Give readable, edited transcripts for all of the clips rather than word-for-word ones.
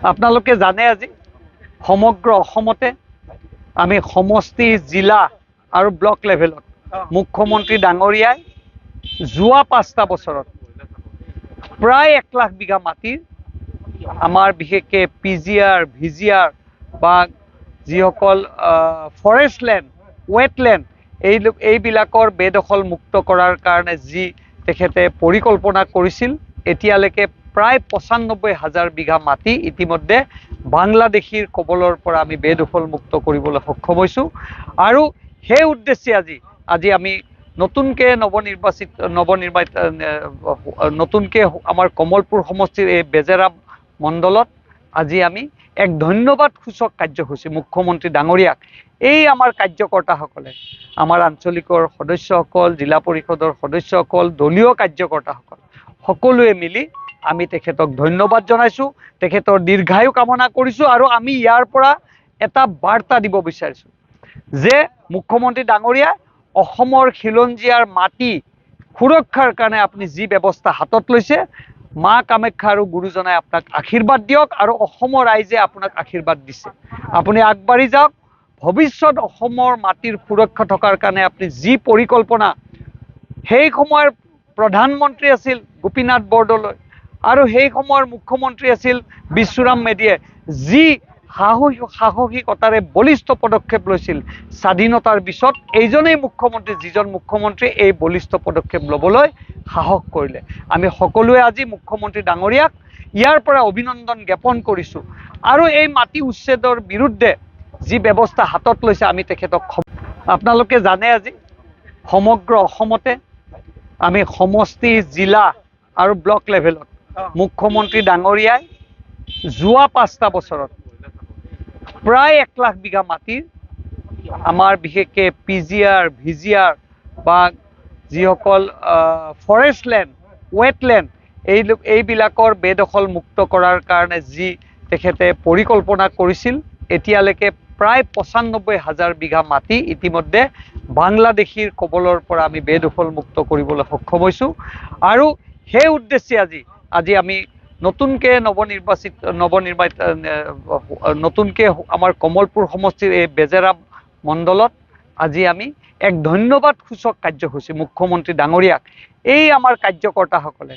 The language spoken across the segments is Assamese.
আপোনালোকে জানে আজি সমগ্ৰ অসমতে আমি সমষ্টি জিলা আৰু ব্লক লেভেলত মুখ্যমন্ত্ৰী ডাঙৰীয়াই যোৱা 5টা বছৰত প্ৰায় 1 লাখ বিঘা মাটিৰ আমাৰ বিশেষকৈ পিজিআৰ ভিজিআৰ বা যিসকল ফৰেষ্ট লেণ্ড ৱেটলেণ্ড এইবিলাকৰ বেদখল মুক্ত কৰাৰ কাৰণে যি তেখেতে পৰিকল্পনা কৰিছিল এতিয়ালৈকে প্ৰায় ৯৫,০০০ বিঘা মাটি ইতিমধ্যে বাংলাদেশীৰ কবলৰ পৰা আমি বেদখল মুক্ত কৰিবলৈ সক্ষম হৈছোঁ আৰু সেই উদ্দেশ্যে আজি আমি নতুনকৈ নতুনকৈ আমাৰ কমলপুৰ সমষ্টিৰ এই বেজেৰা মণ্ডলত আজি আমি এক ধন্যবাদ সূচক কাৰ্যসূচী মুখ্যমন্ত্ৰী ডাঙৰীয়াক এই আমাৰ কাৰ্যকৰ্তাসকলে আমাৰ আঞ্চলিকৰ সদস্যসকল জিলা পৰিষদৰ সদস্যসকল দলীয় কাৰ্যকৰ্তাসকল সকলোৱে মিলি আমি তেখেতক ধন্যবাদ জনাইছোঁ তেখেতৰ দীৰ্ঘায়ু কামনা কৰিছোঁ আৰু আমি ইয়াৰ পৰা এটা বাৰ্তা দিব বিচাৰিছোঁ যে মুখ্যমন্ত্ৰী ডাঙৰীয়া অসমৰ খিলঞ্জীয়াৰ মাটি সুৰক্ষাৰ কাৰণে আপুনি যি ব্যৱস্থা হাতত লৈছে মা কামাখ্যা আৰু গুৰুজনাই আপোনাক আশীৰ্বাদ দিয়ক আৰু অসমৰ ৰাইজে আপোনাক আশীৰ্বাদ দিছে আপুনি আগবাঢ়ি যাওক ভৱিষ্যত অসমৰ মাটিৰ সুৰক্ষা থকাৰ কাৰণে আপুনি যি পৰিকল্পনা সেই সময়ৰ প্ৰধানমন্ত্ৰী আছিল গোপীনাথ বৰদলৈ আৰু সেই সময়ৰ মুখ্যমন্ত্ৰী আছিল বিশ্বৰাম মেধিয়ে যি সাহসিকতাৰে বলিষ্ঠ পদক্ষেপ লৈছিল স্বাধীনতাৰ পিছত এইজনেই মুখ্যমন্ত্ৰী যিজন মুখ্যমন্ত্ৰী এই বলিষ্ঠ পদক্ষেপ ল'বলৈ সাহস কৰিলে আমি সকলোৱে আজি মুখ্যমন্ত্ৰী ডাঙৰীয়াক ইয়াৰ পৰা অভিনন্দন জ্ঞাপন কৰিছোঁ আৰু এই মাটি উচ্ছেদৰ বিৰুদ্ধে যি ব্যৱস্থা হাতত লৈছে আমি তেখেতক আপোনালোকে জানে আজি সমগ্ৰ অসমতে আমি সমষ্টি জিলা আৰু ব্লক লেভেলত মুখ্যমন্ত্ৰী ডাঙৰীয়াই যোৱা 5টা বছৰত প্ৰায় 1 লাখ বিঘা মাটিৰ আমাৰ বিশেষকৈ পিজিআৰ ভিজিআৰ বা যিসকল ফৰেষ্ট লেণ্ড ৱেটলেণ্ড এইবিলাকৰ বেদখল মুক্ত কৰাৰ কাৰণে যি তেখেতে পৰিকল্পনা কৰিছিল এতিয়ালৈকে প্ৰায় ৯৫,০০০ বিঘা মাটি ইতিমধ্যে বাংলাদেশীৰ কবলৰ পৰা আমি বেদখল মুক্ত কৰিবলৈ সক্ষম হৈছোঁ আৰু সেই উদ্দেশ্যে আজি আমি নতুনকৈ নতুনকৈ আমাৰ কমলপুৰ সমষ্টিৰ এই বেজেৰা মণ্ডলত আজি আমি এক ধন্যবাদ সূচক কাৰ্যসূচী মুখ্যমন্ত্ৰী ডাঙৰীয়াক এই আমাৰ কাৰ্যকৰ্তাসকলে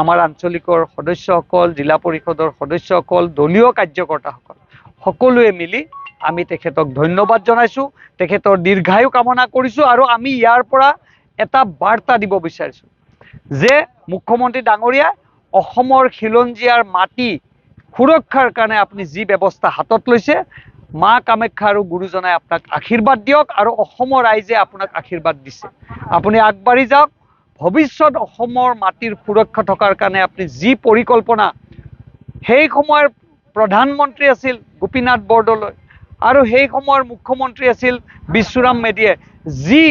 আমাৰ আঞ্চলিকৰ সদস্যসকল জিলা পৰিষদৰ সদস্যসকল দলীয় কাৰ্যকৰ্তাসকল সকলোৱে মিলি আমি তেখেতক ধন্যবাদ জনাইছোঁ তেখেতৰ দীৰ্ঘায়ু কামনা কৰিছোঁ আৰু আমি ইয়াৰ পৰা এটা বাৰ্তা দিব বিচাৰিছোঁ যে মুখ্যমন্ত্ৰী ডাঙৰীয়া অসমৰ খিলঞ্জীয়াৰ মাটি সুৰক্ষাৰ কাৰণে আপুনি যি ব্যৱস্থা হাতত লৈছে মা কামাখ্যা আৰু গুৰুজনাই আপোনাক আশীৰ্বাদ দিয়ক আৰু অসমৰ ৰাইজে আপোনাক আশীৰ্বাদ দিছে আপুনি আগবাঢ়ি যাওক ভৱিষ্যত অসমৰ মাটিৰ সুৰক্ষা থকাৰ কাৰণে আপুনি যি পৰিকল্পনা সেই সময়ৰ প্ৰধানমন্ত্ৰী আছিল গোপীনাথ বৰদলৈ আৰু সেই সময়ৰ মুখ্যমন্ত্ৰী আছিল বিশ্বৰাম মেধিয়ে যি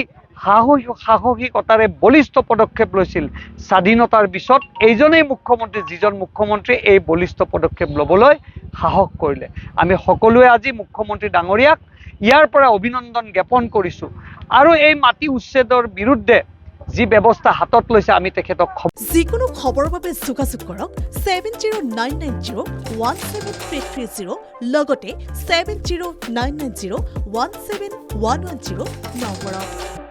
সাহসিকতাৰে বলিষ্ঠ পদক্ষেপ লৈছিল স্বাধীনতাৰ পিছত এইজনেই মুখ্যমন্ত্ৰী যিজন মুখ্যমন্ত্ৰী এই বলিষ্ঠ পদক্ষেপ ল'বলৈ সাহস কৰিলে আমি সকলোৱে আজি মুখ্যমন্ত্ৰী ডাঙৰীয়াক ইয়াৰ পৰা অভিনন্দন জ্ঞাপন কৰিছোঁ আৰু এই মাটি উচ্ছেদৰ বিৰুদ্ধে যি ব্যৱস্থা হাতত লৈছে আমি তেখেতক যিকোনো খবৰৰ বাবে যোগাযোগ কৰক 7099017330 লগতে 7099017110 নম্বৰত।